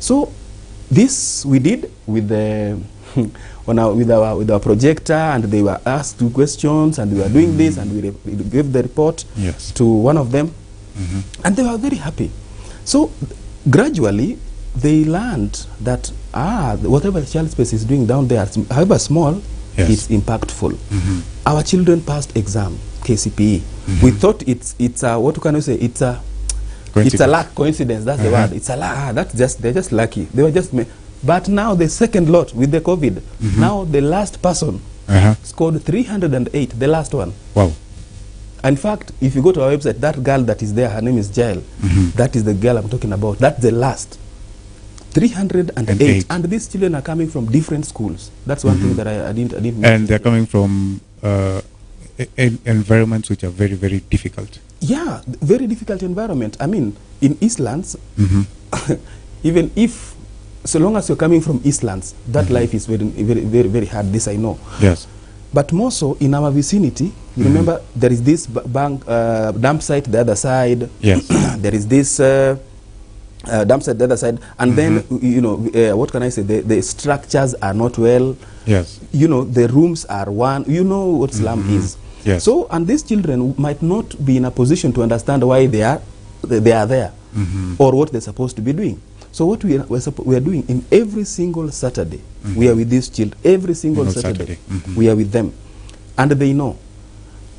So this we did with the with our projector, and they were asked 2 questions, and we were doing this, and we gave the report to one of them, and they were very happy. So gradually they learned that whatever child space is doing down there, however small, it's impactful. Our children passed exam, KCPE. We thought it's a, what can I say, it's a luck, coincidence, that's the word. It's a luck, they're just lucky. They were just but now the second lot with the COVID, now the last person scored 308, the last one. Wow. In fact, if you go to our website, that girl that is there, her name is Jael. That is the girl I'm talking about. That's the last. 308. And these children are coming from different schools. That's one thing that I didn't mention. And they're coming from environments which are very, very difficult. Yeah, very difficult environment. I mean, in Eastlands, even if, so long as you're coming from Eastlands, that life is very, very, very, very hard. This I know. Yes. But more so in our vicinity, you remember there is this dump site the other side. Yes. There is this dump site the other side, and then you know what can I say? The structures are not well. Yes. You know, the rooms are one. You know what slum is. Yes. So, and these children might not be in a position to understand why they are there, or what they're supposed to be doing. So what we are doing in every single Saturday, we are with these children. Every single Saturday, we are with them, and they know.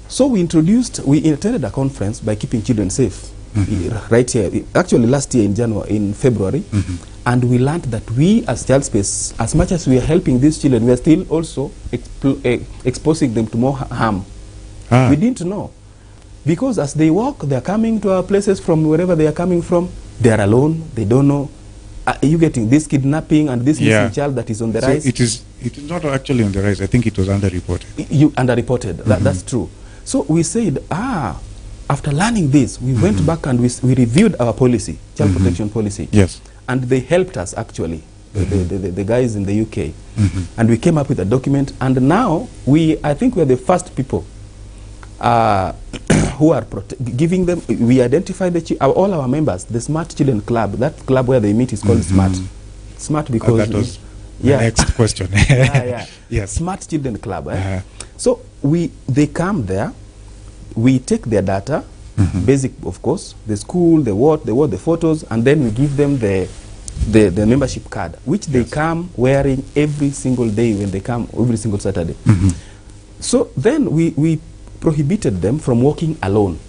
So we attended a conference by keeping children safe, right here. Actually, last year in February, and we learned that we as Child Space, as much as we are helping these children, we are still also exposing them to more harm. We didn't know, because as they walk, they are coming to our places from wherever they are coming from. They are alone. They don't know. You getting this kidnapping and this missing child that is on the rise? It is not actually on the rise. I think it was underreported. Underreported. That's true. So we said, after learning this, we went back and we reviewed our policy, child protection policy. Yes. And they helped us actually, the guys in the UK. And we came up with a document. And now I think we're the first people who are giving them. We identify all our members. The Smart Children Club, that club where they meet is called Smart. Smart because that was the next question. Yes. Smart Children Club. So they come there. We take their data, basic of course, the school, the photos, and then we give them the membership card, which they come wearing every single day when they come, every single Saturday. So then we prohibited them from walking alone.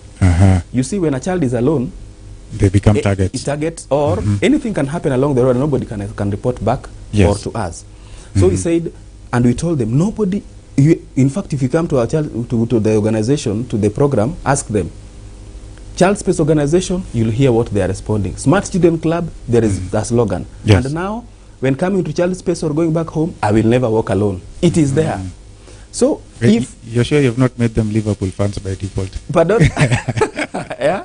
You see, when a child is alone, they become targets. Targets, or anything can happen along the road and nobody can report back or to us. So we said, and we told them, nobody, in fact, if you come to our child, to the organization, to the program, ask them. Child Space Organization, you'll hear what they are responding. Smart Children Club, there is a slogan. And now, when coming to Child Space or going back home, I will never walk alone. It is there. So, if you're sure you've not made them Liverpool fans by default? Pardon? Yeah.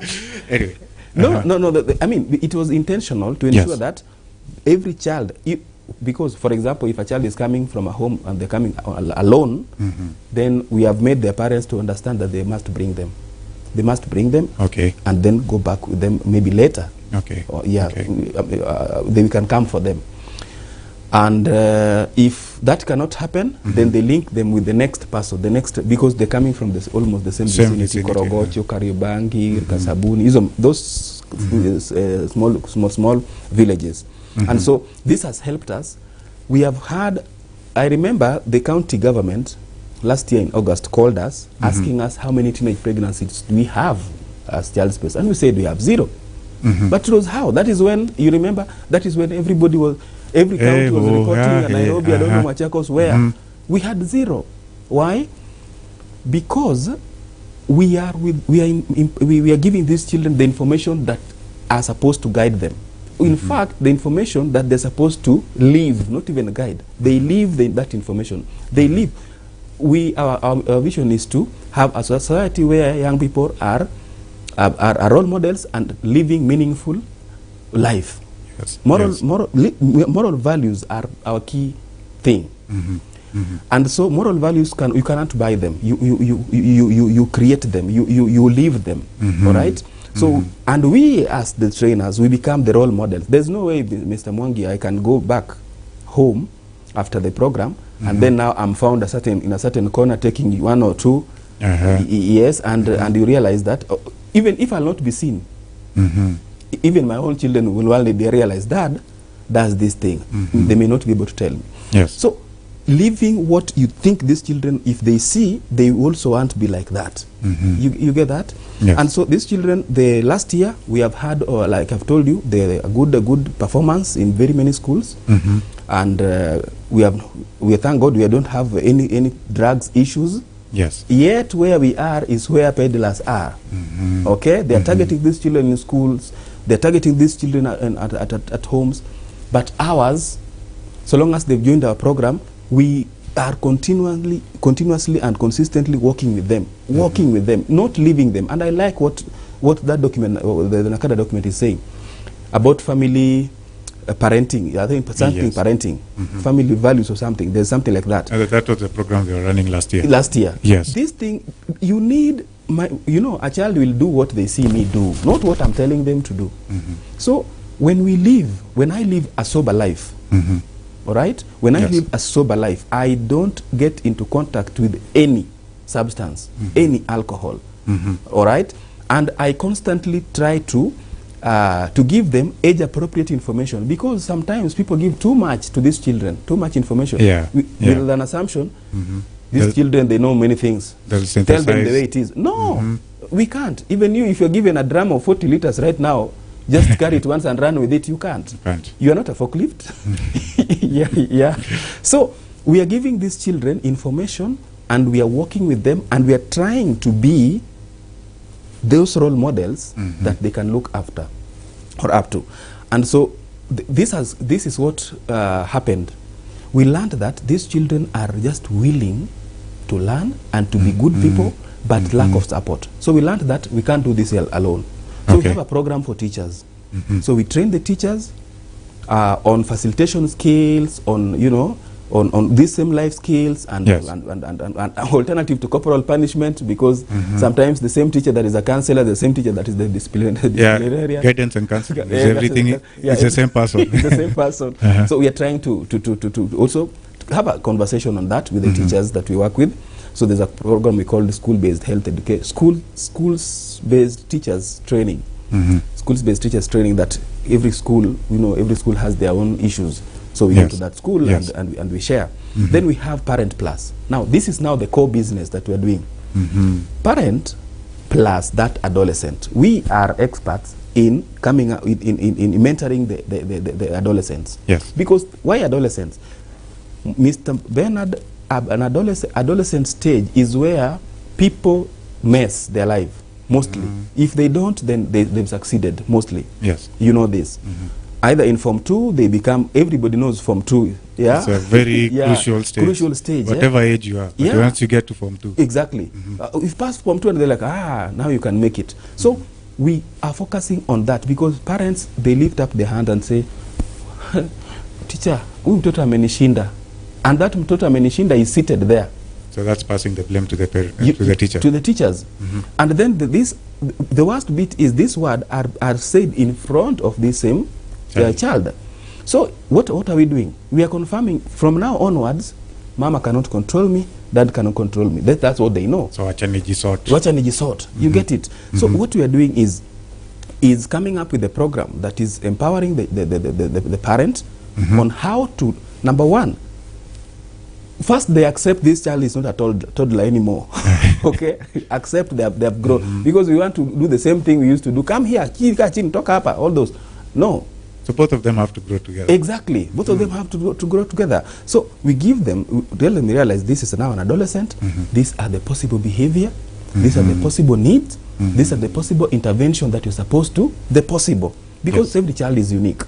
Anyway. No. I mean, it was intentional to ensure that every child, because, for example, if a child is coming from a home and they're coming alone, then we have made their parents to understand that they must bring them. They must bring them, and then go back with them maybe later. Or, then we can come for them. And if that cannot happen, then they link them with the next person, because they're coming from almost the same vicinity, Korogocho, Kariobangi, Kasabuni, those small villages. And so this has helped us. We have had, I remember the county government last year in August called us, asking us how many teenage pregnancies do we have as Child Space, and we said we have 0. But it was how? That is when, you remember, that is when every county was reporting, and Nairobi, I don't know, Machakos, where we had 0. Why? Because we are giving these children the information that are supposed to guide them. In fact, the information that they're supposed to live, not even guide. They live that information. They live. Our vision is to have a society where young people are role models and living meaningful life. Moral values are our key thing. And so moral values, you cannot buy them. You create them. You live them. All right. So, and we as the trainers, we become the role models. There's no way, Mr. Mwangi, I can go back home after the program, and then now I'm found in a certain corner taking 1 or 2 years, and you realize that even if I'll not be seen, even my own children will one day realize Dad does this thing. They may not be able to tell me. Yes. So living what you think these children, if they see, they also want to be like that. You get that? Yes. And so these children, the last year we have had, like I've told you, a good performance in very many schools, and we thank God we don't have any drugs issues. Yes. Yet where we are is where peddlers are. Okay, they are targeting these children in schools. They are targeting these children at homes, but ours, so long as they've joined our program, we are continuously and consistently working with them, not leaving them. And I like what that document, the Nakada document, is saying about family parenting. I think something parenting, family values or something. There's something like that. That was the program we were running last year. Last year, yes. This thing, you need, a child will do what they see me do, not what I'm telling them to do. So when I live a sober life. All right? When I live a sober life, I don't get into contact with any substance, any alcohol. All right? And I constantly try to give them age-appropriate information, because sometimes people give too much to these children, too much information. With an assumption, these children, they know many things. Tell them the way it is. No, we can't. Even you, if you're given a drum of 40 liters right now, just carry it once and run with it. You can't. You are not a forklift. So we are giving these children information, and we are working with them, and we are trying to be those role models that they can look after or up to. And so this is what happened. We learned that these children are just willing to learn and to be good people, but lack of support. So we learned that we can't do this alone. So we have a program for teachers. So we train the teachers on facilitation skills, on these same life skills, and alternative to corporal punishment, because sometimes the same teacher that is a counselor, the same teacher that is the disciplinarian. Guidance and counseling is everything. It's the same person. It's the same person. So we are trying to also have a conversation on that with the teachers that we work with. So there's a program we call the school-based health education, schools-based teachers training. Schools-based teachers training, that every school, every school has their own issues. So we go to that school and we share. Then we have Parent Plus. Now this is now the core business that we are doing. Parent Plus that adolescent. We are experts in coming up in mentoring the adolescents. Yes. Because why adolescents? Mr. Bernard, an adolescent stage is where people mess their life mostly. If they don't, then they've succeeded mostly. Yes. You know this. Either in Form 2, they become, everybody knows Form 2. Yeah? It's a very crucial stage. Crucial stage. Whatever age you are. But once you get to Form 2. Exactly. If past Form 2, and they're like, now you can make it. So we are focusing on that, because parents, they lift up their hand and say, teacher, huyu mtoto amenishinda. And that mtoto amenishinda is seated there. So that's passing the blame to the to the teacher. To the teachers. And then the worst bit is this word are said in front of this same child. So what are we doing? We are confirming from now onwards, mama cannot control me, dad cannot control me. That's what they know. So wachanijisort. Wachanijisort. You get it. So what we are doing is coming up with a program that is empowering the parent on how to, number one, first they accept this child is not a toddler anymore. Okay? Accept they have grown. Because we want to do the same thing we used to do. Come here, talk up, all those. No. So both of them have to grow together. Exactly. Both of them have to grow together. So we give them, tell them, realize this is now an adolescent. These are the possible behavior. These are the possible needs. These are the possible intervention that you're supposed to. The possible. Because every child is unique.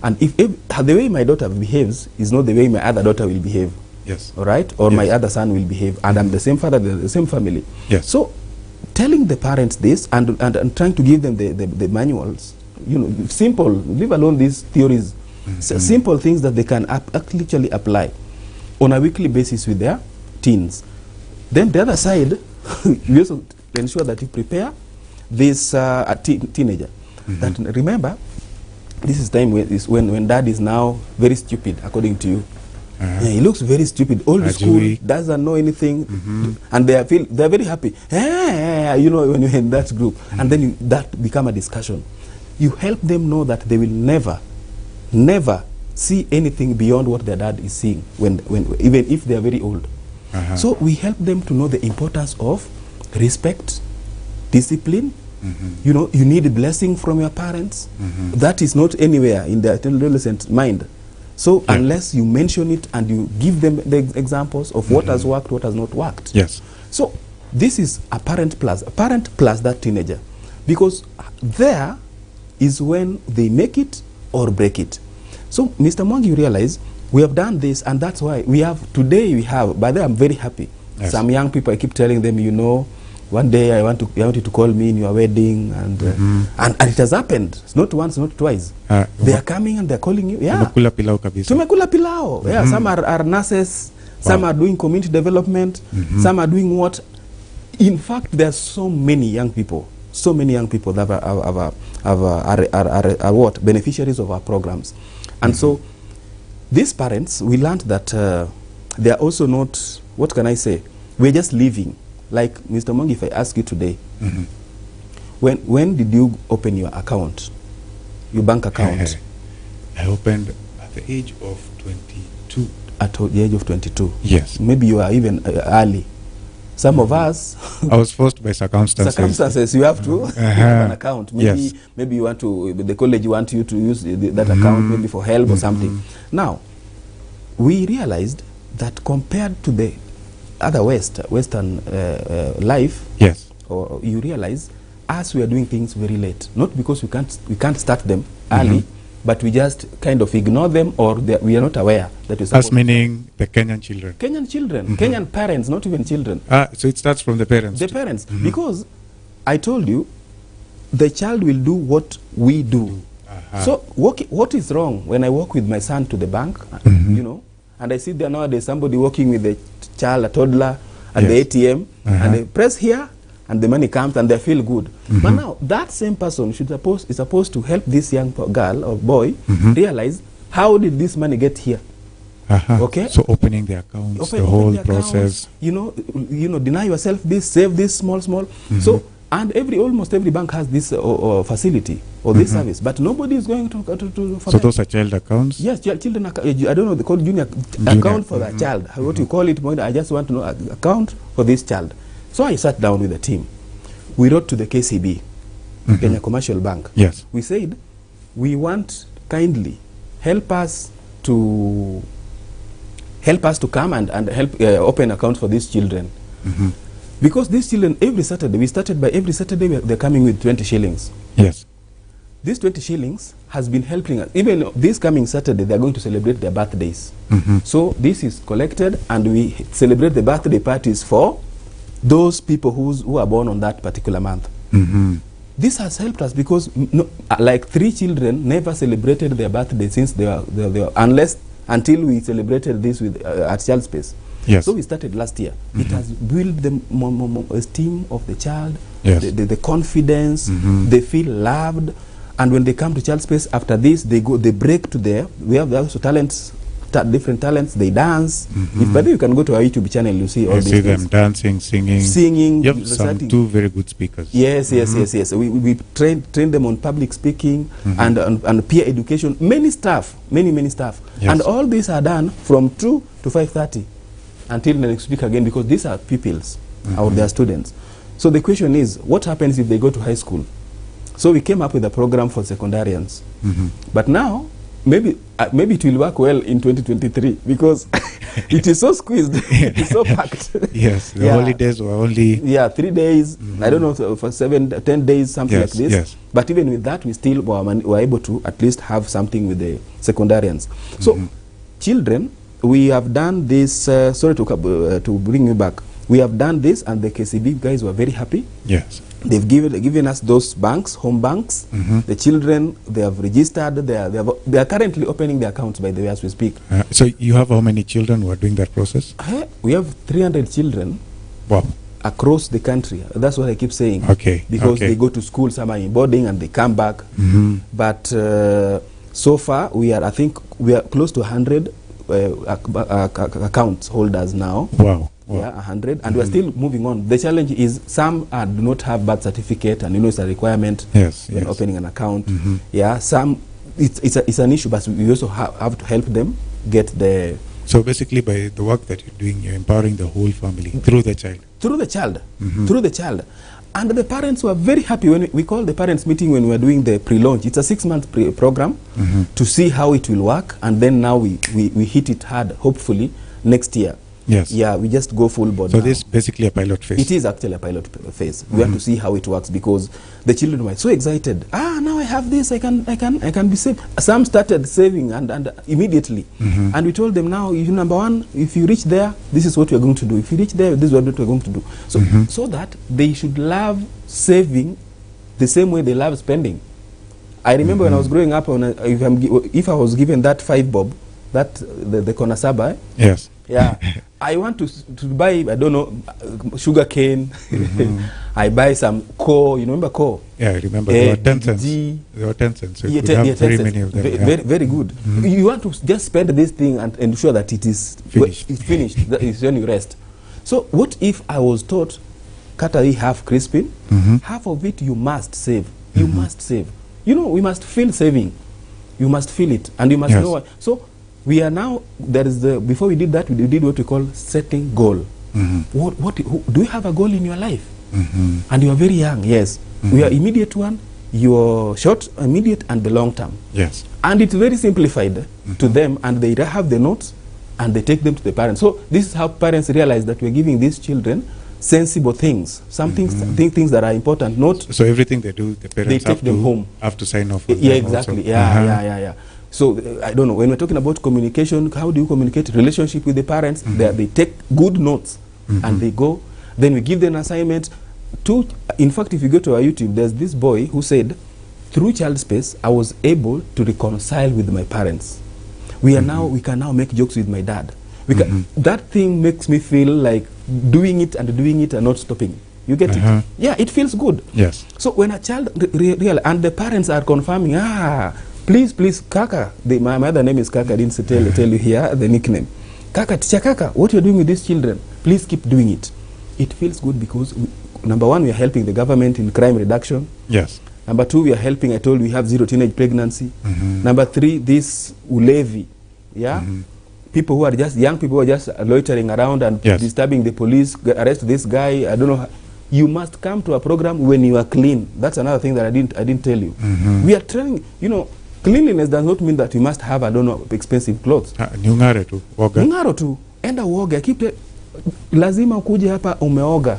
And if the way my daughter behaves is not the way my other daughter will behave. Yes. All right? Or my other son will behave. And I'm the same father, the same family. Yes. So telling the parents this and trying to give them the manuals, simple, leave alone these theories, simple things that they can actually apply on a weekly basis with their teens. Then the other side, we also ensure that you prepare this teenager. That remember, this is time when dad is now very stupid, according to you. Yeah, he looks very stupid. All the school doesn't know anything, and they're very happy. You know, when you're in that group, and then that become a discussion. You help them know that they will never see anything beyond what their dad is seeing, even if they are very old. So we help them to know the importance of respect, discipline. You know, you need a blessing from your parents. That is not anywhere in the adolescent mind. So unless you mention it and you give them the examples of what has worked, what has not worked. Yes. So this is a parent plus that teenager, because there is when they make it or break it. So Mr. Mwangi, you realize we have done this, and that's why we have today. By the way, I'm very happy. Yes. Some young people, I keep telling them, you know, one day I want you to call me in your wedding, and it has happened. It's not once, not twice. They are coming and they're calling you. Yeah. Tumekula pilau kabisa. Tumekula pilau. Yeah. Some are nurses. Some are doing community development. Some are doing what? In fact, there are so many young people. So many young people that are what? Beneficiaries of our programs. And so these parents, we learned that they are also not, what can I say? We're just living. Like Mr. Mwangi, if I ask you today, when did you open your account, your bank account? I opened at the age of 22. At the age of 22? Yes. Maybe you are even early. Some of us... I was forced by circumstances. Circumstances, you have to have an account. Maybe you want to, the college want you to use that account maybe for help or something. Now, we realized that compared to the other Western life, or you realize, us we are doing things very late. Not because we can't start them early, but we just kind of ignore them, or we are not aware that we're us meaning the Kenyan children. Kenyan children, Kenyan parents, not even children. So it starts from the parents. The parents, because I told you, the child will do what we do. So what is wrong when I walk with my son to the bank, you know, and I see there nowadays somebody walking with a child, a toddler, at the ATM, and they press here, and the money comes, and they feel good. But now, that same person is supposed to help this young girl or boy realize, how did this money get here? Okay? So opening the accounts, the whole process. You know, deny yourself this, save this, small. So, and almost every bank has this facility or this service, but nobody is going to so those are child accounts? Yes, children account. I don't know, they call junior account for that child. What you call it, I just want to know account for this child. So I sat down with the team. We wrote to the KCB, Kenya Commercial Bank. Yes. We said, we want kindly help us to come and help open accounts for these children. Because these children, every Saturday, they're coming with 20 shillings. Yes. These 20 shillings has been helping us. Even this coming Saturday, they're going to celebrate their birthdays. So this is collected, and we celebrate the birthday parties for those people who are born on that particular month. This has helped us because like 3 children never celebrated their birthday since they were until we celebrated this with at Child Space. Yes. So we started last year. It has built the esteem of the child, the confidence, they feel loved, and when they come to Child Space after this, they break to we have also talents, different talents. They dance. If by the way, you can go to our YouTube channel, you see all these things. Them dancing, singing. You have some 2 very good speakers. Yes. We train them on public speaking and peer education. Many staff. Yes. And all these are done from 2 to 5:30 until the next week again, because these are pupils or their students. So the question is, what happens if they go to high school? So we came up with a program for secondarians. But now, maybe it will work well in 2023 because it is so squeezed, it is so packed. Yes, the holidays were only 3 days. I don't know, for 7-10 days, something like this. Yes. But even with that, we still were able to at least have something with the secondarians. So children, we have done this. Sorry to bring you back. We have done this, and the KCB guys were very happy. Yes. They've given us those banks, home banks. The children, they have registered. They are currently opening their accounts, by the way, as we speak. So you have how many children who are doing that process? We have 300 children. Wow. across the country. That's what I keep saying. Okay. Because they go to school, some are in boarding, and they come back. But so far, I think we are close to 100 account holders now. Wow. Yeah, 100, and we're still moving on. The challenge is some do not have birth certificate, and it's a requirement when opening an account. Yeah, some it's an issue, but we also have to help them get the. So basically, by the work that you're doing, you're empowering the whole family through the child. Through the child, through the child, and the parents were very happy when we called the parents meeting when we were doing the pre-launch. It's a 6-month program to see how it will work, and then now we hit it hard. Hopefully next year. Yes. Yeah, we just go full board. So now. this is basically a pilot phase. It is actually a pilot phase. We have to see how it works because the children were so excited. Now I have this. I can be saved. Some started saving and immediately. And we told them now, number one, if you reach there, this is what we are going to do. If you reach there, this is what we are going to do. So so that they should love saving the same way they love spending. I remember when I was growing up, if I was given that 5 bob, that the Konasaba. Yes. Yeah, I want to buy, I don't know, sugar cane. I buy some core. You remember core? Yeah, I remember. There were 10 cents. There were 10 cents. So you could have very many of them. Very good. You want to just spend this thing and ensure that it is finished. It's finished. That is when you rest. So what if I was taught, Katari half crispin, half of it you must save. You must save. We must feel saving. You must feel it, and you must know what. So we are now, before we did that, we did what we call setting goal. Do you have a goal in your life? And you are very young, yes. We are immediate one, your short, immediate, and the long term. Yes. And it's very simplified to them, and they have the notes, and they take them to the parents. So this is how parents realize that we're giving these children sensible things, some things that are important. Not so everything they do, the parents take them home. Have to sign off. Yeah, exactly. Yeah. So I don't know, when we're talking about communication, how do you communicate relationship with the parents? They take good notes and they go. Then we give them an assignment. In fact, if you go to our YouTube, there's this boy who said, through Child Space, I was able to reconcile with my parents. We can now make jokes with my dad. That thing makes me feel like doing it and not stopping. You get it? Yeah, it feels good. Yes. So when a child and the parents are confirming, please, Kaka. My other name is Kaka. I didn't tell you here the nickname. Kaka, teacher Kaka, what you're doing with these children, please keep doing it. It feels good because, number one, we are helping the government in crime reduction. Yes. Number two, we are helping, I told you, we have 0 teenage pregnancy. Number 3, this ulevi. Yeah? People who are young people who are just loitering around and disturbing the police, arrest this guy, I don't know. You must come to a program when you are clean. That's another thing that I didn't tell you. We are training, cleanliness does not mean that you must have, I don't know, expensive clothes. Nyungare tu, woga. Nyungaro tu, enda uoga. Lazima ukuje hapa umeoga.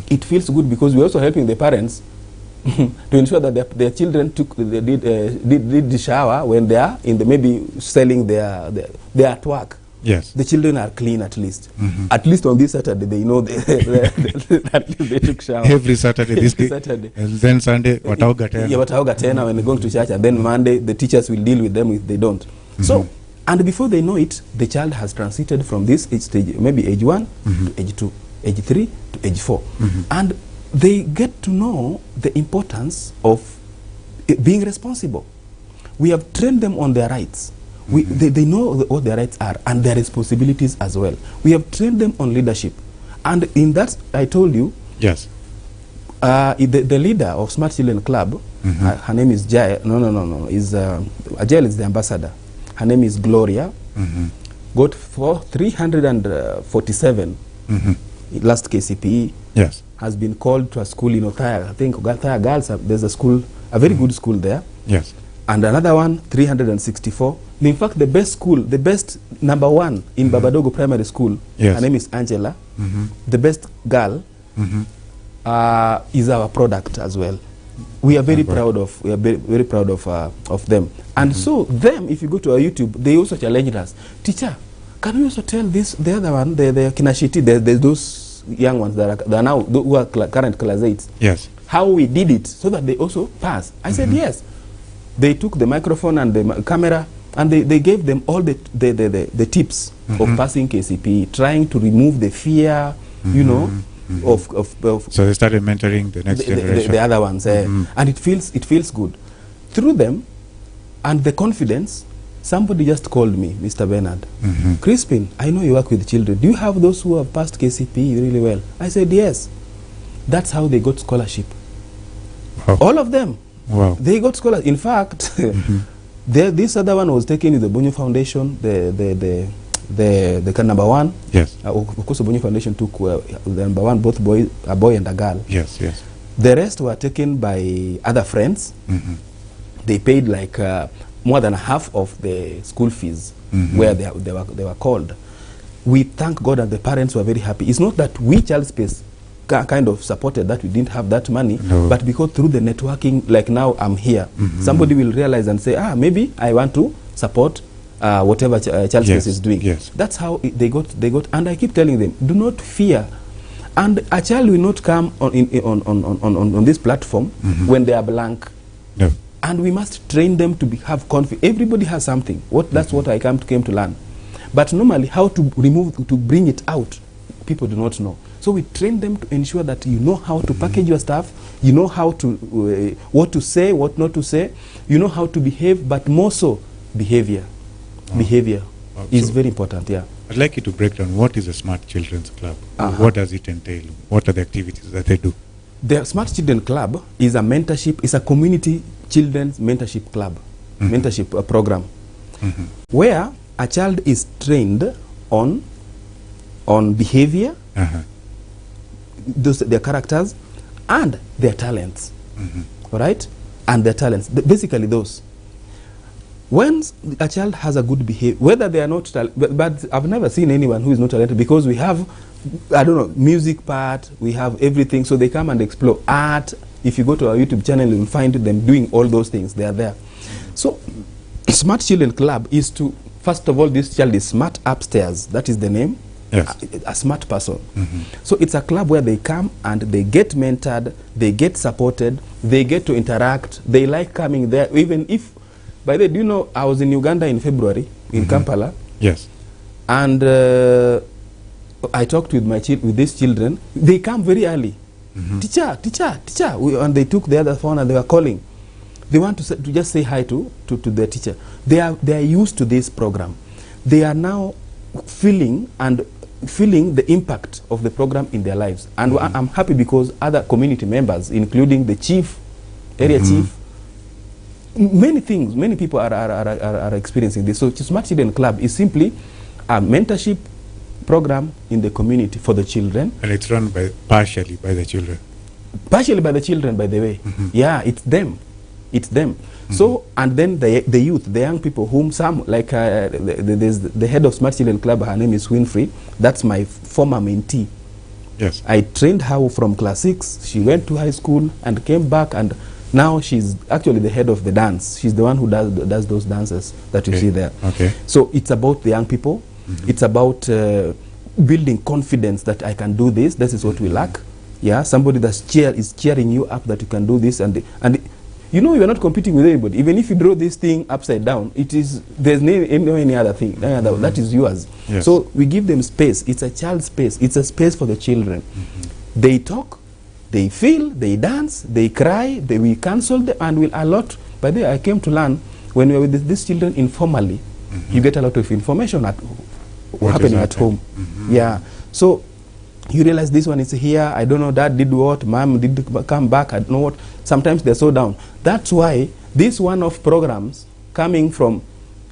It feels good because we're also helping the parents to ensure that their children did the shower when they are maybe selling they are at work. Yes. The children are clean at least. At least on this Saturday, they know at least they took shower. Every Saturday, Saturday. And then Sunday, wataoga tena. Yeah, wataoga tena when they're going to church. And then Monday, the teachers will deal with them if they don't. So, and before they know it, the child has transited from this age stage, maybe age 1 to age 2, age 3 to age 4. And they get to know the importance of being responsible. We have trained them on their rights. They know what their rights are and their responsibilities as well. We have trained them on leadership. And in that, I told you, yes, the leader of Smart Children Club, her name is Jai. No. Ajel is the ambassador. Her name is Gloria. Got 347 last KCPE. Yes. Has been called to a school in Othaya. I think Othaya Girls, there's a school, a very good school there. Yes. And another one, 364. In fact, the best school, the best number 1 in Babadogo Primary School, her name is Angela. The best girl is our product as well. We are very proud of. We are very proud of them. And so them, if you go to our YouTube, they also challenged us. Teacher, can you also tell this? The other one, the Kinashiti, there's those young ones that are now who are current class 8s. Yes. How we did it so that they also pass. I said yes. They took the microphone and the camera and they gave them all the tips of passing KCPE, trying to remove the fear, So they started mentoring the next generation. The other ones. And it feels good. Through them and the confidence, somebody just called me, Mr. Bernard. Crispin, I know you work with children. Do you have those who have passed KCPE really well? I said, yes. That's how they got scholarship. Wow. All of them. Wow. They got scholarship. In fact, this other one was taken with the Bonyo Foundation, the number one. Yes. Of course, the Bonyo Foundation took the number one, both a boy and a girl. Yes, yes. The rest were taken by other friends. They paid like more than half of the school fees where they were called. We thank God and the parents were very happy. It's not that we, Child Space, kind of supported that we didn't have that money, but because through the networking, like now I'm here, somebody will realize and say, maybe I want to support whatever Child Space is doing. Yes. That's how they got, and I keep telling them, do not fear. And a child will not come on this platform when they are blank. No. And we must train them to have confidence. Everybody has something. That's what I came to learn. But normally, how to bring it out, people do not know. So we train them to ensure that you know how to package your stuff, you know how to, what to say, what not to say, you know how to behave, but more so, behavior. Behavior is very important, yeah. I'd like you to break down what is a Smart Children's Club. What does it entail? What are the activities that they do? The Smart Children Club is a mentorship, is a community children's mentorship club, mentorship program, where a child is trained on behavior, their characters, and their talents. All right? And their talents. Basically those. Once a child has a good behavior, whether they are not talented, but I've never seen anyone who is not talented, because we have, I don't know, music part, we have everything, so they come and explore art. If you go to our YouTube channel, you will find them doing all those things. They are there. So Smart Children Club is to, first of all, this child is smart upstairs. That is the name. Yes. A smart person. So it's a club where they come and they get mentored, they get supported, they get to interact. They like coming there, even if, by the way, do you know, I was in Uganda in February, in Kampala. Yes. And I talked with these children. They come very early. Teacher. And they took the other phone and they were calling. They want to just say hi to their teacher. They are used to this program. They are now feeling the impact of the program in their lives. And I'm happy because other community members, including the chief, area chief, many people are experiencing this. So Smart Children Club is simply a mentorship program in the community for the children. And it's run partially by the children. Partially by the children, by the way. Yeah, it's them. It's them. So, and then the youth, the young people, whom some, like there's the head of Smart Children Club, her name is Winfrey. That's my former mentee. Yes. I trained her from class 6. She went to high school and came back, and now she's actually the head of the dance. She's the one who does those dances that you see there. Okay. So it's about the young people. It's about building confidence that I can do this. This is what we lack. Yeah, somebody is cheering you up that you can do this, and you know, you are not competing with anybody. Even if you draw this thing upside down, there's no any other thing. That is yours. Yes. So we give them space. It's a child space. It's a space for the children. They talk, they feel, they dance, they cry, we cancel them, and we'll allot. By the way, I came to learn, when we are with these children informally, you get a lot of information happening at home. Yeah. So you realize this one is here, I don't know, dad did what, mom did come back, I don't know what. Sometimes they're so down. That's why this one-off programs coming from,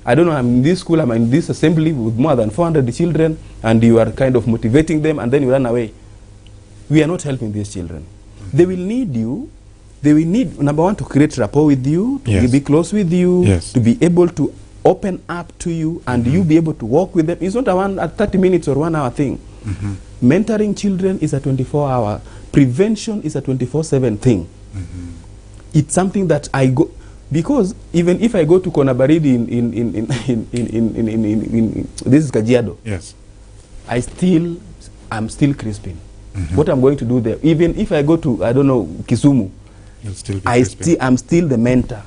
I don't know, I'm in this school, I'm in this assembly with more than 400 children, and you are kind of motivating them, and then you run away. We are not helping these children. They will need you. They will need, number one, to create rapport with you, to be close with you, to be able to open up to you, and you be able to walk with them. It's not a 30 minutes or 1 hour thing. Mentoring children is a 24-hour. Prevention is a 24/7 thing. It's something that I go, because even if I go to Konabaridi in this is Kajiado, yes, I'm still Crispin. What I'm going to do there, even if I go to, I don't know, Kisumu, you'll still be I'm still the mentor.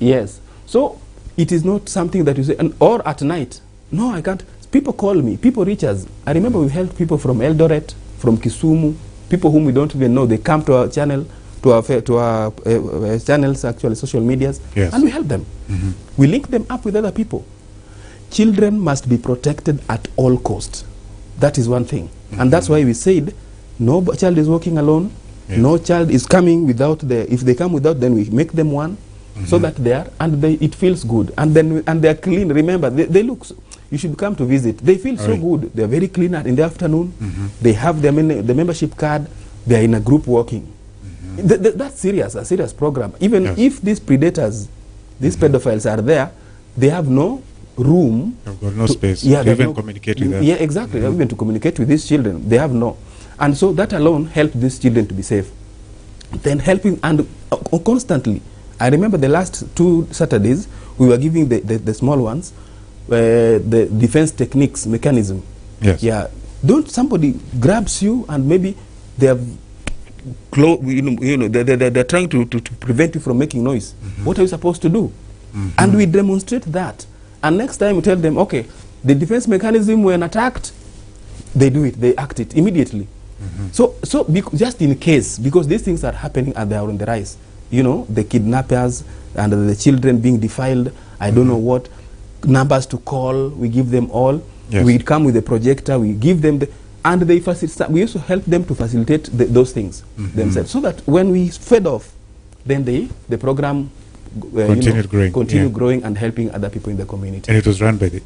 Yes. So it is not something that you say, or at night. No, I can't. People call me, people reach us. I remember we helped people from Eldoret, from Kisumu, people whom we don't even know, they come to our channel, to our channels, actually social medias, and we help them. We link them up with other people. Children must be protected at all costs. That is one thing. And that's why we said, no child is walking alone, no child is coming without if they come without, then we make them one, so that they are, and it feels good. And then they are clean. Remember, they look, you should come to visit. They feel so good. They are very clean in the afternoon. They have the membership card. They are in a group walking. That's serious, a serious program. Even if these predators, these pedophiles are there, they have no room. They've got no space to even communicate with them. Yeah, exactly. Even to communicate with these children, they have no. And so that alone helped these children to be safe. Then helping, and constantly, I remember the last 2 Saturdays, we were giving the small ones the defense techniques mechanism. Yes. Yeah. Don't somebody grabs you and maybe they have they're trying to prevent you from making noise. What are you supposed to do? And we demonstrate that. And next time we tell them, okay, the defense mechanism, when attacked, they do it, they act it immediately. So just in case, because these things are happening and they are on the rise. You know, the kidnappers and the children being defiled, I don't know what, numbers to call, we give them all. We come with a projector, we give them and they facilitate. We also help them to facilitate those things themselves, so that when we fed off, then the program continue growing and helping other people in the community. And it was run by the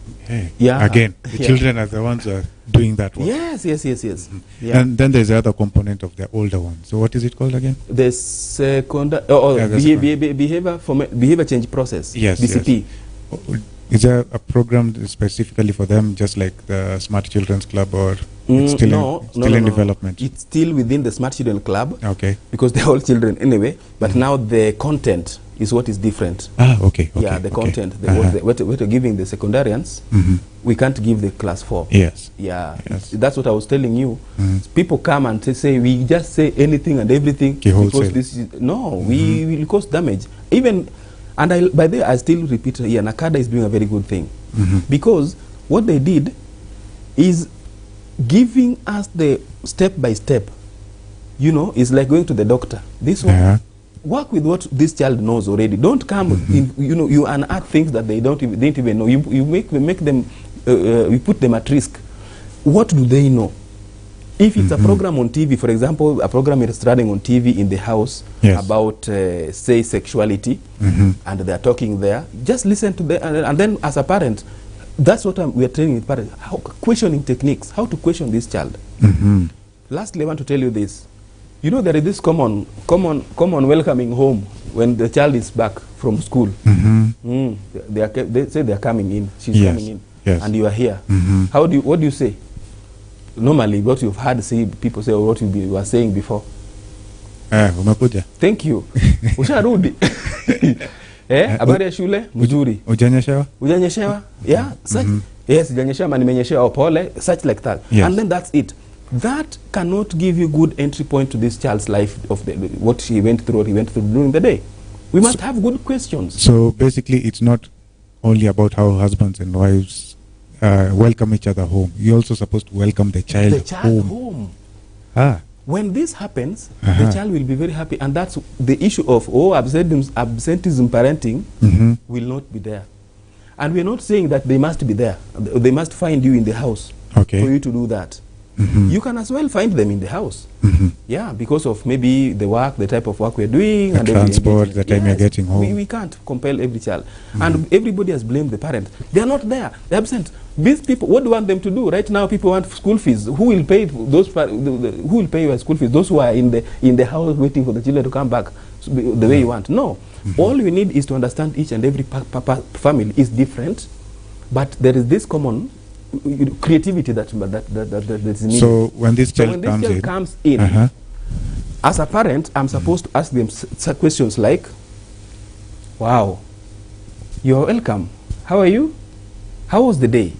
again, the children are the ones who are doing that work. Yes. And then there's the other component of the older one. So what is it called again? The second behavior change process. BCP. Is there a program specifically for them, just like the Smart Children's Club, or it's still in development? It's still within the Smart Children Club. Okay. Because they're all children anyway. But now the content is what is different. Okay. Yeah, the content. What we're giving the secondarians, we can't give the class 4. Yes. Yeah. That's what I was telling you. People come and say, we just say anything and everything. Because this is, we will cause damage. Even... And by the way, I still repeat here, NACADA is doing a very good thing. Because what they did is giving us the step-by-step, is like going to the doctor. This one, work with what this child knows already. Don't come, you unearth things that they didn't even know. You make them, you put them at risk. What do they know? If it's a program on TV, for example, a program is running on TV in the house about, say, sexuality, and they're talking there, just listen to them. And then as a parent, that's what we are training parents, questioning techniques, how to question this child. Lastly, I want to tell you this. You know, there is this common welcoming home when the child is back from school. They say they're coming in, she's coming in, and you are here. What do you say? Normally, what you've heard people say, or what you were saying before. Umekuja. Thank you. Usharudi. Habari ya shule mzuri. Ujanyeshewa? Ujanyeshewa? Yeah. Yes, ujanyeshewa, nimenyeshewa, pole, such like that. And then that's it. That cannot give you good entry point to this child's life of what he went through during the day. We must have good questions. So basically, it's not only about how husbands and wives welcome each other home. You're also supposed to welcome the child home. When this happens, the child will be very happy, and that's the issue of absenteeism parenting will not be there. And we're not saying that they must be there. They must find you in the house for you to do that. You can as well find them in the house. Yeah, because of maybe the work, the type of work we're doing, the transport, the time you're getting home. We can't compel every child. And everybody has blamed the parent. They are not there. They're absent. These people, what do you want them to do? Right now, people want school fees. Who will pay those? Who will pay your school fees? Those who are in the house waiting for the children to come back the way you want. No. All you need is to understand each and every family is different, but there is this common creativity that is needed. So when this child comes in, as a parent, I'm supposed to ask them questions like, "Wow, you're welcome. How are you? How was the day?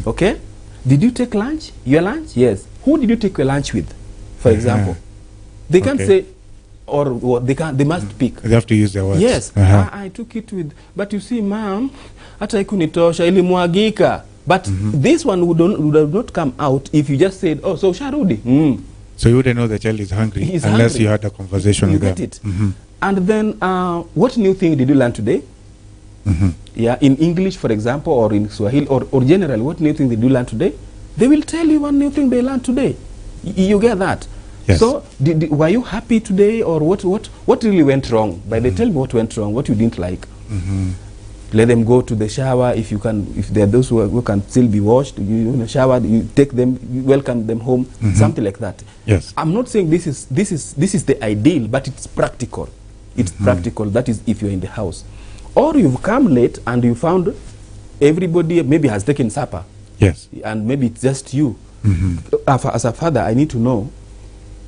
Okay, did you take lunch? Your lunch? Yes. Who did you take your lunch with? For example, they can't say, or they can't. They must pick. They have to use their words. Yes, I took it with. But you see, ma'am, hata ikunitosha ilimwagika. But this one would not come out if you just said, "Oh, so Sharudi." So you wouldn't know the child is hungry unless you had a conversation with them. You get it. And then, what new thing did you learn today? Yeah, in English, for example, or in Swahili, or generally, what new thing did you learn today? They will tell you one new thing they learned today. You get that? Yes. So, were you happy today, or what really went wrong? By they tell me what went wrong, what you didn't like. Let them go to the shower if you can. If there are those who can still be washed, you shower, you take them, you welcome them home, something like that. Yes. I'm not saying this is the ideal, but it's practical. It's practical. That is, if you're in the house, or you've come late and you found everybody maybe has taken supper. Yes. And maybe it's just you. As a father, I need to know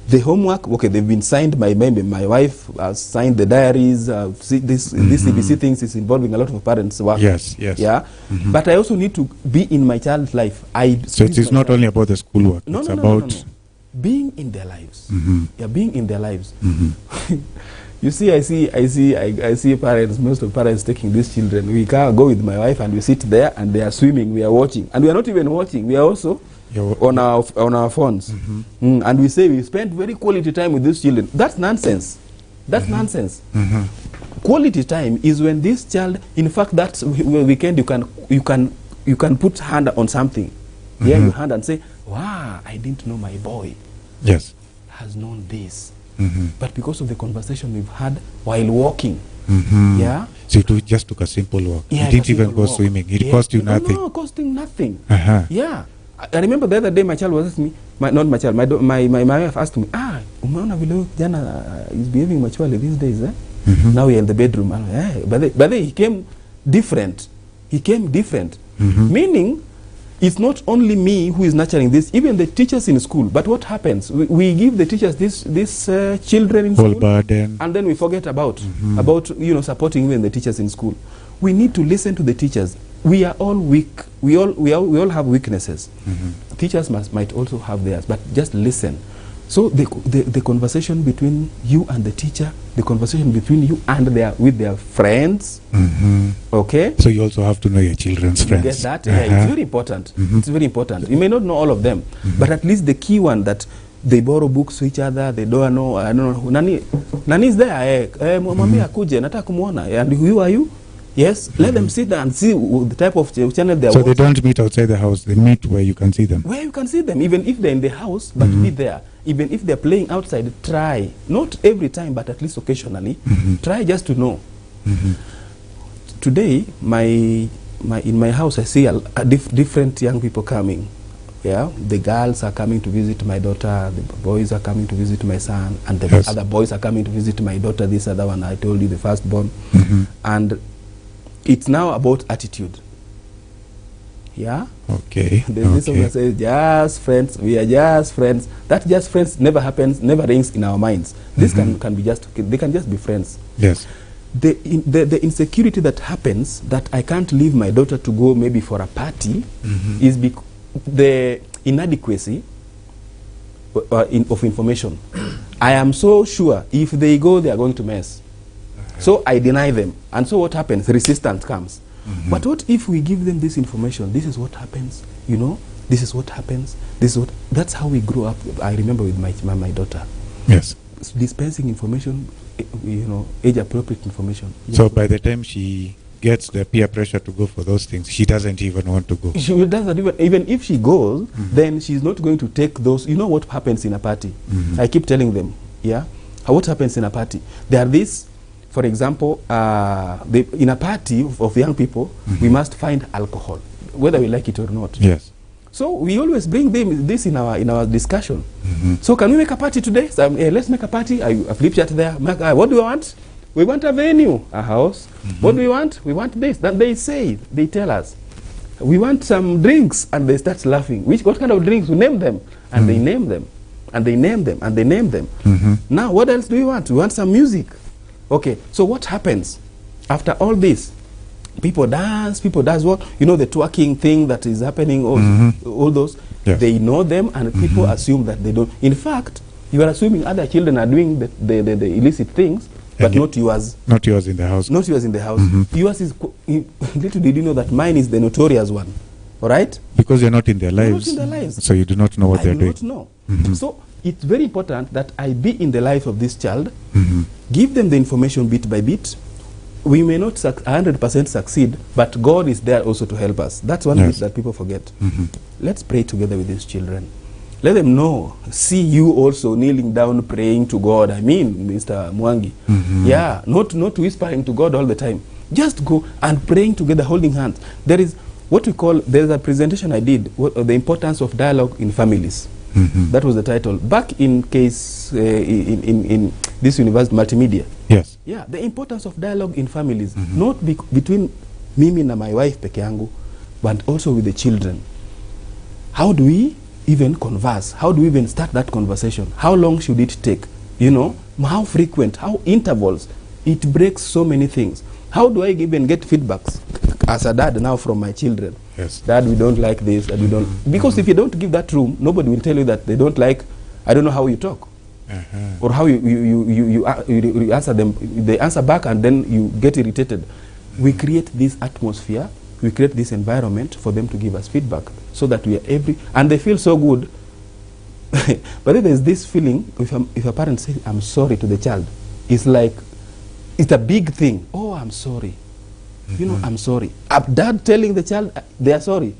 the homework. Okay, they've been signed by maybe my wife has signed the diaries. This CBC things is involving a lot of parents' work. Yes, yes. Yeah, but I also need to be in my child's life. So it is not only about the schoolwork. No, it's no, about no. Being in their lives. Yeah, being in their lives. You see, I see parents, most of parents taking these children. We can't go with my wife and we sit there and they are swimming. We are watching, and we are not even watching. We are also on our phones, and we say we spend very quality time with these children. That's nonsense. That's nonsense. Quality time is when this child, in fact, that weekend you can put hand on something. Yeah, your hand and say, "Wow, I didn't know my boy." Yes. Has known this. But because of the conversation we've had while walking, yeah. So it just took a simple walk. Yeah, you didn't even go swimming. It cost you nothing. No, costing nothing. Yeah. I remember the other day my child was asking me, not my child, my wife asked me, umeona vile jana is behaving maturely these days, eh? Now we are in the bedroom. But then he came different. Meaning, it's not only me who is nurturing this, even the teachers in school. But what happens? We give the teachers this children in school, burden, and then we forget about supporting even the teachers in school. We need to listen to the teachers. We are all weak. We all have weaknesses. Teachers might also have theirs, but just listen. So the conversation between you and the teacher, the conversation between you and with their friends, okay? So you also have to know your children's friends. You get that? Yeah, it's very important. It's very important. You may not know all of them, but at least the key one that they borrow books to each other, they don't know, I don't know, Nani is there, Mami akuje, nataka kumuona, and who are you? Yes, let them sit there and see the type of channel they're watching. So watching. they don't meet outside the house, they meet where you can see them. Where you can see them, even if they're in the house, but be there. Even if they're playing outside, try. Not every time, but at least occasionally. Try just to know. Today, in my house, I see different young people coming. Yeah, the girls are coming to visit my daughter, the boys are coming to visit my son, and the other boys are coming to visit my daughter, this other one, I told you, the firstborn. And it's now about attitude. Yeah? Okay. This one says, just friends, we are just friends. That just friends never happens, never rings in our minds. This can be just, they can just be friends. Yes. The insecurity that happens, that I can't leave my daughter to go maybe for a party, is the inadequacy of information. I am so sure if they go, they are going to mess. So I deny them. And so what happens? Resistance comes. But what if we give them this information? This is what happens, this is what happens, that's how we grew up. I remember with my daughter. Yes. Dispensing information, age-appropriate information. So by the time she gets the peer pressure to go for those things, she doesn't even want to go. She doesn't even if she goes, then she's not going to take those. You know what happens in a party? I keep telling them, what happens in a party? There are these, for example, in a party of young people, we must find alcohol, whether we like it or not. Yes. So we always bring them this in our discussion. So can we make a party today? So, let's make a party. I flip chart there. What do we want? We want a venue, a house. What do we want? We want this. Then they tell us. We want some drinks, and they start laughing. What kind of drinks? We name them, and they name them, and they name them, and they name them. Now, what else do we want? We want some music. Okay, so what happens after all this? People dance what? The twerking thing that is happening, all those. Yes. They know them, and people assume that they don't. In fact, you are assuming other children are doing the illicit things, but not yours. Not yours in the house. Not yours in the house. Yours is, little did you know that mine is the notorious one. All right? Because you're not in their lives. Not in their lives. So you do not know what they're doing. I do not know. So it's very important that I be in the life of this child, give them the information bit by bit. We may not 100% succeed, but God is there also to help us. That's one bit that people forget. Let's pray together with these children. Let them know, see you also kneeling down praying to God. I mean, Mr. Mwangi. Yeah, not whispering to God all the time. Just go and praying together, holding hands. There is what we call, there is a presentation I did, the importance of dialogue in families. That was the title. Back in case, in this university, multimedia. Yes. Yeah, the importance of dialogue in families. Not between Mimi and my wife peke yangu, but also with the children. How do we even converse? How do we even start that conversation? How long should it take? You know, how frequent, how intervals? It breaks so many things. How do I even get feedbacks as a dad now from my children? Yes. Dad, we don't like this, and we don't. Because if you don't give that room, nobody will tell you that they don't like, I don't know how you talk. Or how you answer them. They answer back and then you get irritated. We create this atmosphere, we create this environment for them to give us feedback so that we are and they feel so good. But then there's this feeling, if a parent says, I'm sorry to the child, it's like, it's a big thing. Oh, I'm sorry. You know, I'm sorry. A dad telling the child they are sorry.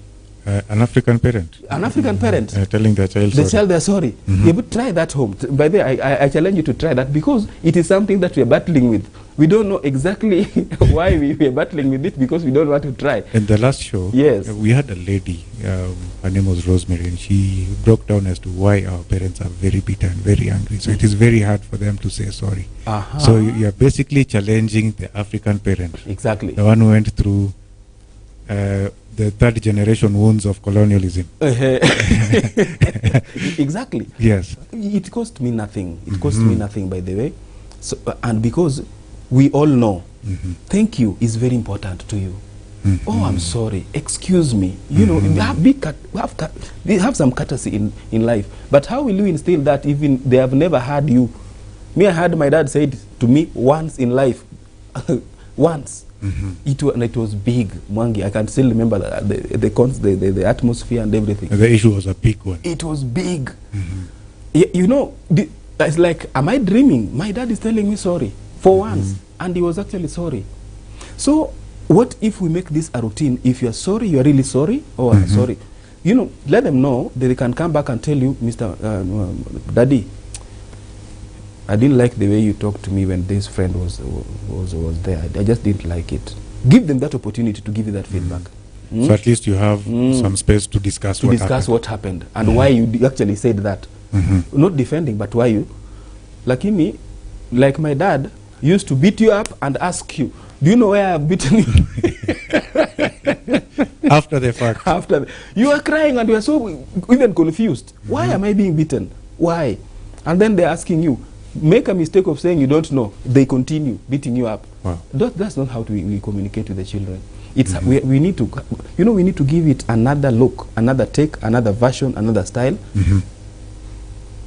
An African parent. An African parent. Telling their child the child they are sorry. Yeah, but try that home. By the way, I challenge you to try that because it is something that we are battling with. We don't know exactly why we are battling with it because we don't want to try. In the last show, yes, we had a lady, her name was Rosemary, and she broke down as to why our parents are very bitter and very angry. So it is very hard for them to say sorry. So you are basically challenging the African parent. Exactly. The one who went through the third generation wounds of colonialism. Exactly. Yes. It cost me nothing. It cost me nothing, by the way. So, and because we all know, thank you is very important to you. Oh, I'm sorry. Excuse me. You know, have some courtesy in life. But how will you instill that even they have never heard you? Me, I heard my dad say it to me once in life. Once. It was big, Mwangi. I can still remember the atmosphere and everything. The issue was a big one. It was big. You know, it's like, am I dreaming? My dad is telling me sorry for once, and he was actually sorry. So, what if we make this a routine? If you are sorry, you are really sorry. Oh, I'm sorry. You know, let them know that they can come back and tell you, Mr. Daddy, I didn't like the way you talked to me when this friend was there. I just didn't like it. Give them that opportunity to give you that feedback. So at least you have some space to discuss what happened and why you actually said that. Not defending, but why you. Lakini, like my dad used to beat you up and ask you, do you know where I've beaten you? After the fact. You are crying and you are so even confused. Why am I being beaten? Why? And then they're asking you, make a mistake of saying you don't know. They continue beating you up. Wow. That's not how we communicate with the children. It's we need to, you know, we need to give it another look, another take, another version, another style.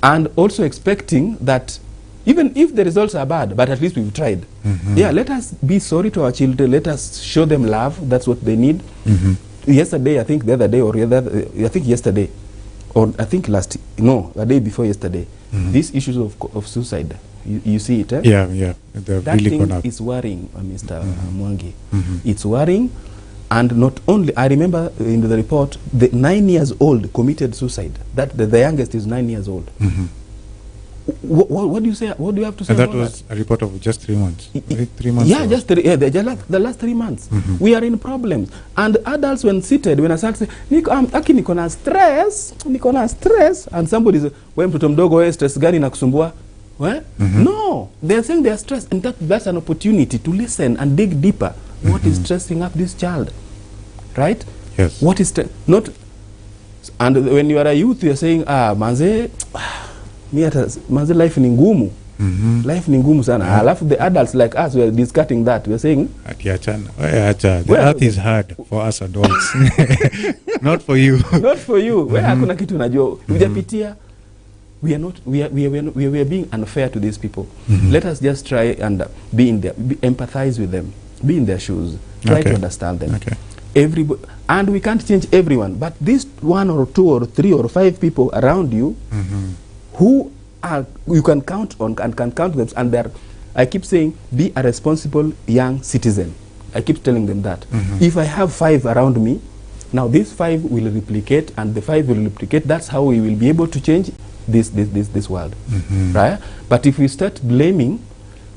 And also expecting that even if the results are bad, but at least we've tried. Yeah, let us be sorry to our children. Let us show them love. That's what they need. Yesterday, I think the other day, or I think yesterday, or I think the day before yesterday, these issues of suicide, you see it, eh? Yeah. They're that really thing is worrying, Mr. Mwangi. It's worrying, and not only, I remember in the report, the 9 years old committed suicide. That the youngest is 9 years old. What do you say? What do you have to say and that about was a report of just 3 months. 3 months. Yeah, just the last 3 months. We are in problems. And adults, when seated, when a child says, niko na stress, and somebody says, wewe mtoto mdogo wewe stress gani na kusumbua? No, they're saying they are stressed, and that's an opportunity to listen and dig deeper. What is stressing up this child? Right? Yes. What is not? And when you are a youth, you are saying, manze, life ni ngumu. Life ni ngumu sana. Alafu the adults like us, we are discussing that. We are saying, the earth is hard for us adults. Not for you. Not for you. Hakuna kitu najua. Ujapitia. We are being unfair to these people. Let us just try and empathize with them. Be in their shoes. Try to understand them. Everybody, and we can't change everyone, but this 1 or 2 or 3 or 5 people around you who you can count on and can count them, and I keep saying, be a responsible young citizen. I keep telling them that. If I have 5 around me, now these 5 will replicate, and the 5 will replicate. That's how we will be able to change this world, right? But if we start blaming,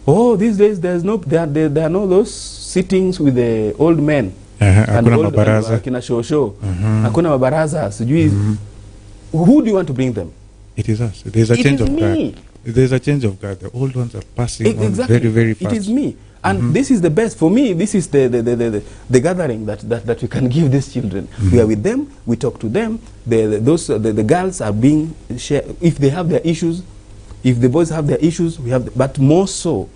oh, these days there are no those sittings with the old men, hakuna mabaraza, kina shosho, hakuna mabaraza, sijui. Who do you want to bring them? It is us. There's a change of guard. There's a change of guard. The old ones are passing on very, very fast. It is me. And this is the best. For me, this is the gathering that we can give these children. We are with them, we talk to them. The girls are being shared. If they have their issues, if the boys have their issues, we have, but more so,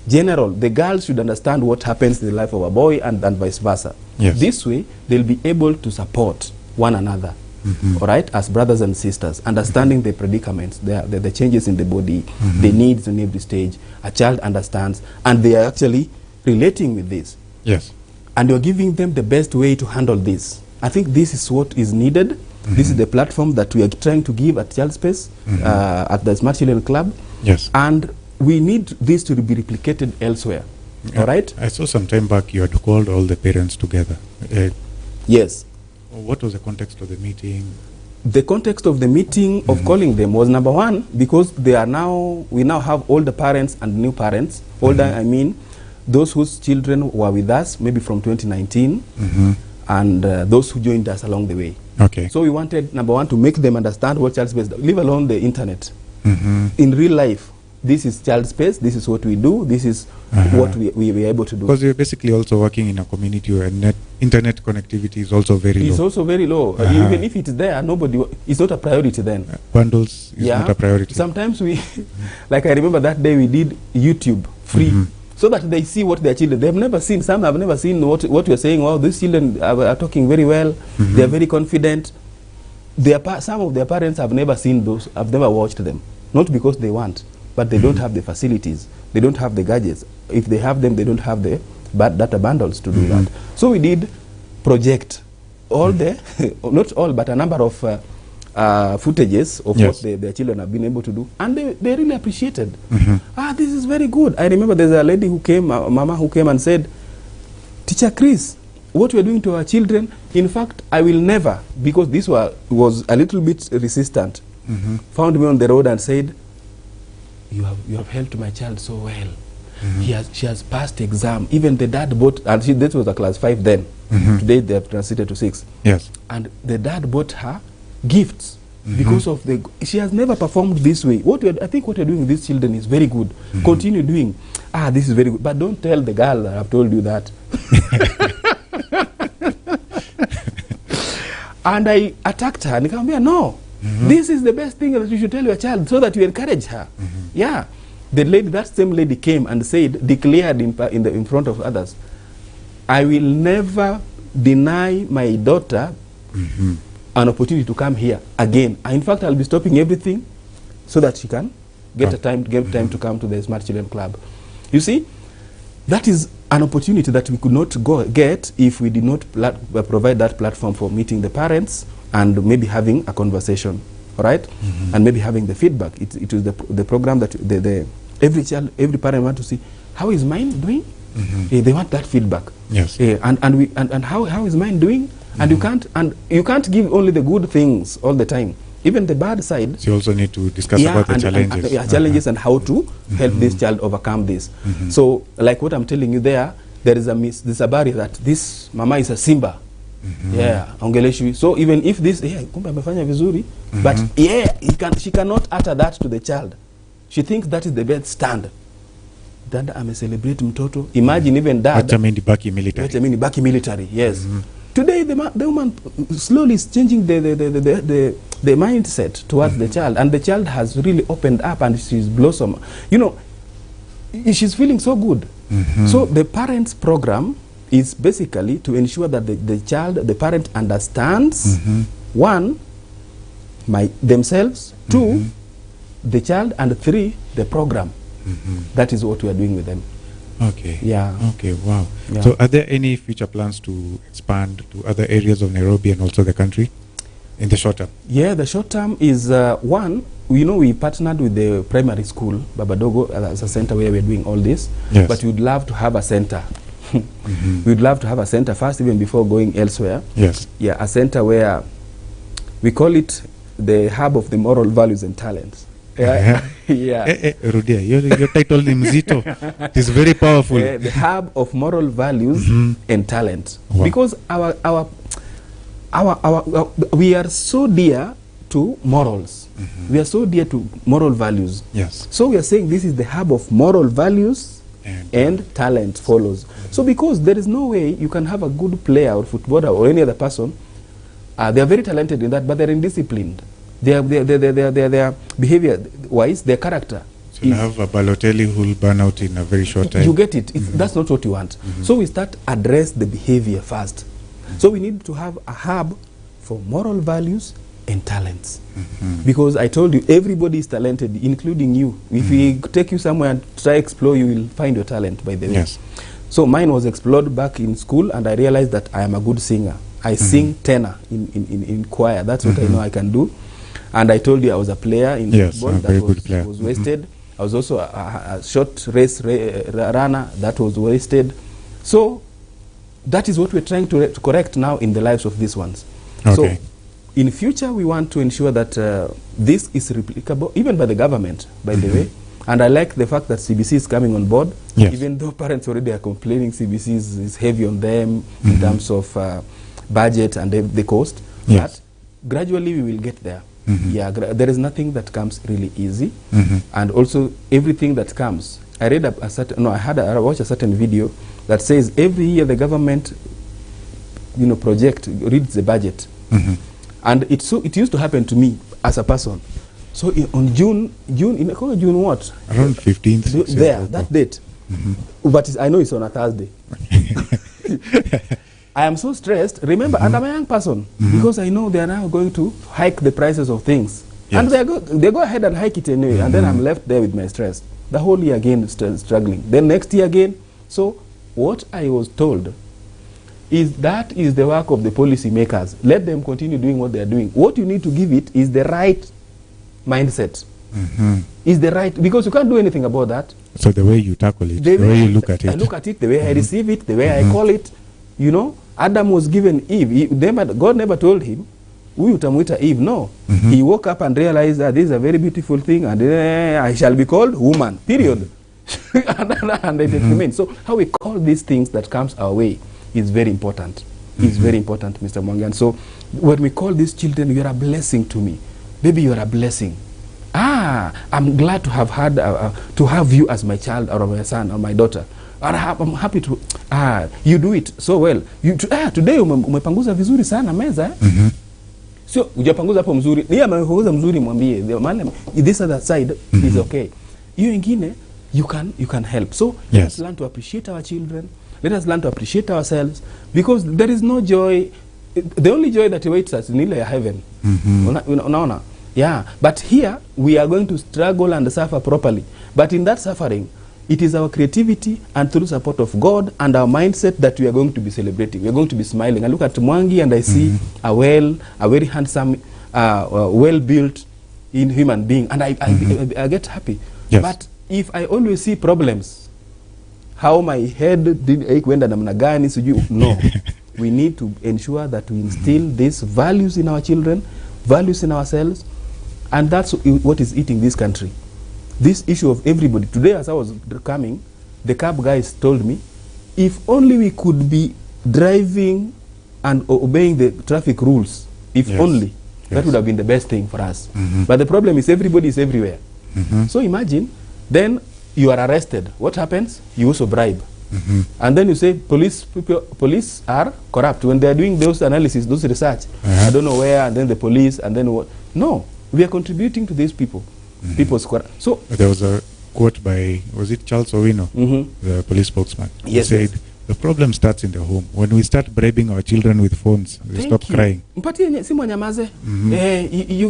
general, the girls should understand what happens in the life of a boy and vice versa. Yes. This way, they'll be able to support one another. All right, as brothers and sisters, understanding the predicaments, the changes in the body, the needs in every stage. A child understands, and they are actually relating with this. Yes. And you're giving them the best way to handle this. I think this is what is needed. This is the platform that we are trying to give at Child Space, at the Smart Children Club. Yes. And we need this to be replicated elsewhere. All right? I saw some time back you had called all the parents together. Yes. What was the context of the meeting? The context of the meeting of calling them was, number one, because we now have older parents and new parents. Older, I mean, those whose children were with us, maybe from 2019, and those who joined us along the way. Okay. So we wanted, number one, to make them understand what Child Space, leave alone the internet. In real life, this is Child Space, this is what we do, this is what we were able to do. Because you're basically also working in a community where internet connectivity is also very low. It's also very low. Even if it's there, it's not a priority then. Bundles is not a priority. Sometimes we, like I remember that day we did YouTube free, so that they see what their children, they've never seen, some have never seen what you're saying. Oh, these children are talking very well, they're very confident. Some of their parents have never seen those, have never watched them. Not because they want, but they don't have the facilities, they don't have the gadgets. If they have them, they don't have the data bundles to do that. So we did project all not all, but a number of footages of what their children have been able to do, and they really appreciated. This is very good. I remember there's a lady who came, a mama who came and said, Teacher Chris, what we're doing to our children, in fact, I will never, because this was a little bit resistant, found me on the road and said, you have helped my child so well. She has passed exam. Even the dad bought, and that was a class 5 then. Today they have transited to 6. Yes. And the dad bought her gifts because of she has never performed this way. I think what you're doing with these children is very good. Continue doing. This is very good. But don't tell the girl that I've told you that. And I attacked her and I said, no. This is the best thing that you should tell your child so that you encourage her. Yeah. That same lady came and said, declared in front of others, I will never deny my daughter an opportunity to come here again. In fact, I'll be stopping everything so that she can get time to come to the Smart Children Club. You see, that is an opportunity that we could not get if we did not provide that platform for meeting the parents and maybe having a conversation, all right? And maybe having the feedback. It is the program that every child, every parent want to see, how is mine doing? They want that feedback. Yes. And how is mine doing? And you can't give only the good things all the time. Even the bad side. So you also need to discuss about the challenges. Challenges and how to help this child overcome this. So, like what I'm telling you there is a barrier that this mama is a Simba. Ongeleshwi. So even if this, kumbe amefanya vizuri, but she cannot utter that to the child. She thinks that is the best stand. Dada celebrate mtoto. Imagine even dad. Baki military. Yes. Today the woman slowly is changing the mindset towards the child, and the child has really opened up and she's blossomed. You know, she's feeling so good. So the parents program is basically to ensure that the parent understands one, themselves, two, the child, and three, the program. That is what we are doing with them. Okay. Yeah. Okay. Wow. Yeah. So, are there any future plans to expand to other areas of Nairobi and also the country in the short term? Yeah, the short term is one. we partnered with the primary school, Babadogo, as a center where we're doing all this. Yes. But we'd love to have a center. We'd love to have a center first, even before going elsewhere. Yes. Yeah, a center where we call it the hub of the moral values and talents. Yeah. Yeah. Rudia, your title ni mzito. It is very powerful. The hub of moral values and talent. Wow. Because our we are so dear to morals. We are so dear to moral values. Yes. So we are saying this is the hub of moral values and talent follows. So because there is no way you can have a good player or footballer or any other person, they are very talented in that, but they're indisciplined. Their behavior-wise, their character. So you have a Balotelli who will burn out in a very short time. You get it. That's not what you want. So we start address the behavior first. So we need to have a hub for moral values and talents. Because I told you, everybody is talented, including you. If we take you somewhere and try to explore, you will find your talent, by the way. Yes. So mine was explored back in school, and I realized that I am a good singer. I sing tenor in choir. That's what I know I can do. And I told you I was a player in football. That was wasted. I was also a short race runner. That was wasted. So that is what we're trying to correct now in the lives of these ones. Okay. So in future, we want to ensure that this is replicable, even by the government, by the way. And I like the fact that CBC is coming on board, even though parents already are complaining CBC is heavy on them in terms of budget and the cost. But gradually we will get there. Yeah, there is nothing that comes really easy. And also everything that comes. I read I watched a certain video that says every year the government reads the budget. And it used to happen to me as a person. So on June what? Around 15th. There, that date. But I know it's on a Thursday. I am so stressed. Remember, and I'm a young person, because I know they are now going to hike the prices of things. And they go ahead and hike it anyway, and then I'm left there with my stress. The whole year again struggling. Then next year again. So what I was told is that is the work of the policy makers. Let them continue doing what they are doing. What you need to give it is the right mindset. Is the right, because you can't do anything about that. So the way you tackle it, the way you look at it. I look at it, the way I receive it, the way I call it. Adam was given Eve. God never told him, "Huyu utamuita Eve." No. He woke up and realized that this is a very beautiful thing, and I shall be called woman. Period. And it remains. So how we call these things that comes our way is very important. It's very important, Mr. Mwangi. So when we call these children, you are a blessing to me. Baby, you are a blessing. I'm glad to have had to have you as my child or my son or my daughter. I'm happy to you do it so well. Today umepanguza vizuri sana meza. So hujapanguza hapo mzuri. Yeye amepanguza mzuri, mwambie. This other side is okay. You ingine you can help. So let us learn to appreciate our children. Let us learn to appreciate ourselves, because there is no joy. The only joy that awaits us is in heaven. Unaona? Yeah, but here we are going to struggle and suffer properly. But in that suffering, it is our creativity and through support of God and our mindset that we are going to be celebrating. We are going to be smiling. I look at Mwangi and I see a very handsome, well-built human being, and I get happy. But if I always see problems, how my head kwenda namna gani sijui, no. We need to ensure that we instill these values in our children, values in ourselves, and that's what is eating this country. This issue of everybody. Today as I was coming, the cab guys told me, if only we could be driving and obeying the traffic rules, if only, that would have been the best thing for us. But the problem is everybody is everywhere. So imagine, then you are arrested. What happens? You also bribe. And then you say police are corrupt. When they are doing those analysis, those research, I don't know where, and then the police, and then what? No, we are contributing to these people. People's corrupt. So there was a quote by, was it Charles Owino, the police spokesman? He said, the problem starts in the home. When we start bribing our children with phones, they stop crying. You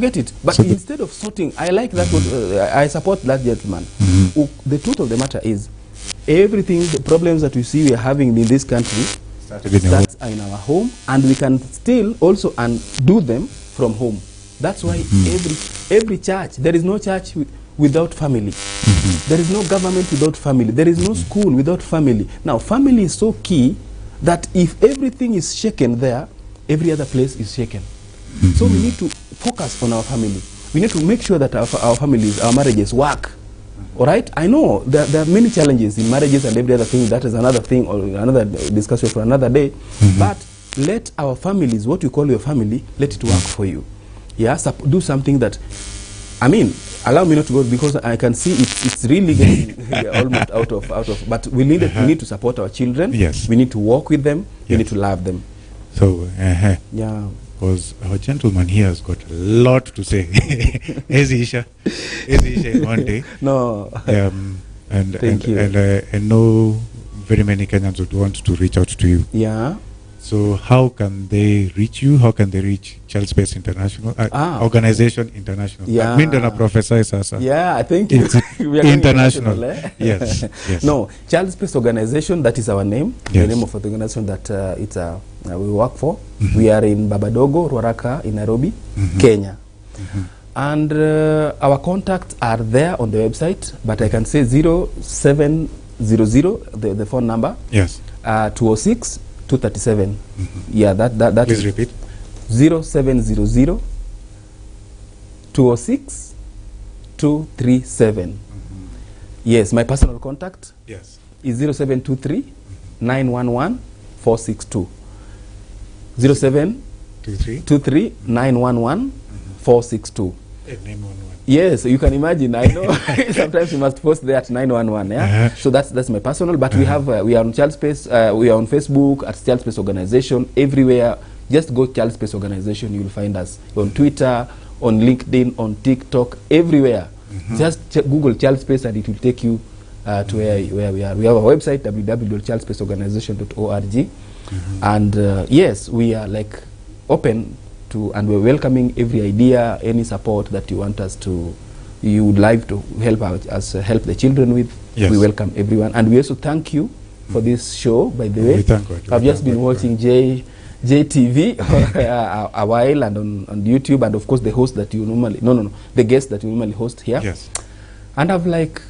get it. But so instead of sorting, I like that. I support that gentleman. The truth of the matter is, everything, the problems that we see we are having in this country starts in our home, and we can still also undo them from home. That's why every church, there is no church without family. There is no government without family. There is no school without family. Now, family is so key that if everything is shaken there, every other place is shaken. So we need to focus on our family. We need to make sure that our families, our marriages work. All right? I know there are many challenges in marriages and every other thing. That is another thing or another discussion for another day. But let our families, what you call your family, let it work for you. Yeah, do something that, I mean, allow me not to go because I can see it's really getting almost out of. But we need to support our children. Yes. We need to walk with them. We need to love them. So yeah. Because our gentleman here has got a lot to say. Isha one day. No. Thank you. And I know very many Kenyans would want to reach out to you. Yeah. So how can they reach you? How can they reach Child Space International? Organization International. Yeah. Professor Sasa. Yeah, thank you. We are international. Yes. No, Child Space Organization, that is our name. Yes. The name of the organization that we work for. We are in Babadogo, Ruaraka, in Nairobi, Kenya. And our contacts are there on the website, but I can say 0700, the phone number. Yes. 206 237. Yeah, that Please repeat. 0700 206 237. Yes, my personal contact Yes. is 0723 911 462. 0723 911 462. 911. Yes, you can imagine. I know sometimes you must post there at 911. Yeah, so that's my personal. But we are on Child Space. We are on Facebook at Child Space Organization. Everywhere, just go Child Space Organization. You will find us on Twitter, on LinkedIn, on TikTok, everywhere. Just Google Child Space and it will take you to where we are. We have a website www.childspaceorganization.org, and yes, we are like open to, and we're welcoming every idea, any support that you want us to, you would like to help us help the children with. Yes. We welcome everyone, and we also thank you for this show. By the way, we thank God. I've just been watching Jtv a while, and on YouTube, and of course the host that you normally the guest that you normally host here. Yes. And I'm like,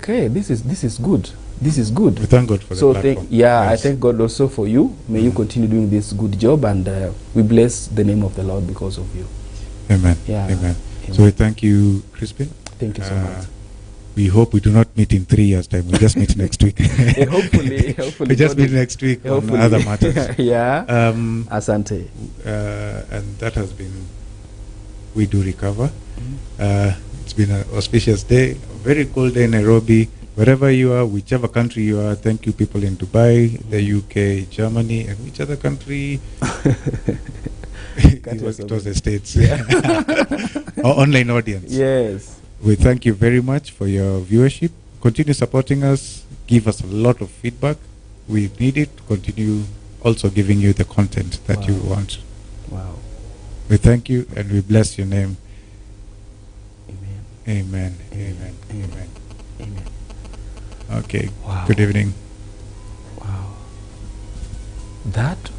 hey, this is good. This is good. We thank God for the platform. Yes. I thank God also for you. May you continue doing this good job, and we bless the name of the Lord because of you. Amen. Yeah. Amen. So we thank you, Crispin. Thank you so much. We hope we do not meet in 3 years' time. We just meet next week. Hopefully. We just meet next week on other matters. Yeah. Asante. And that has been, we do recover. It's been an auspicious day, a very cold day in Nairobi. Wherever you are, whichever country you are, thank you people in Dubai, the UK, Germany, and which other country? it was the States. Yeah. Our online audience. Yes. We thank you very much for your viewership. Continue supporting us. Give us a lot of feedback. We need it. Continue also giving you the content that you want. Wow. We thank you and we bless your name. Amen. Amen. Amen. Amen. Amen. Okay. Wow. Good evening. Wow. That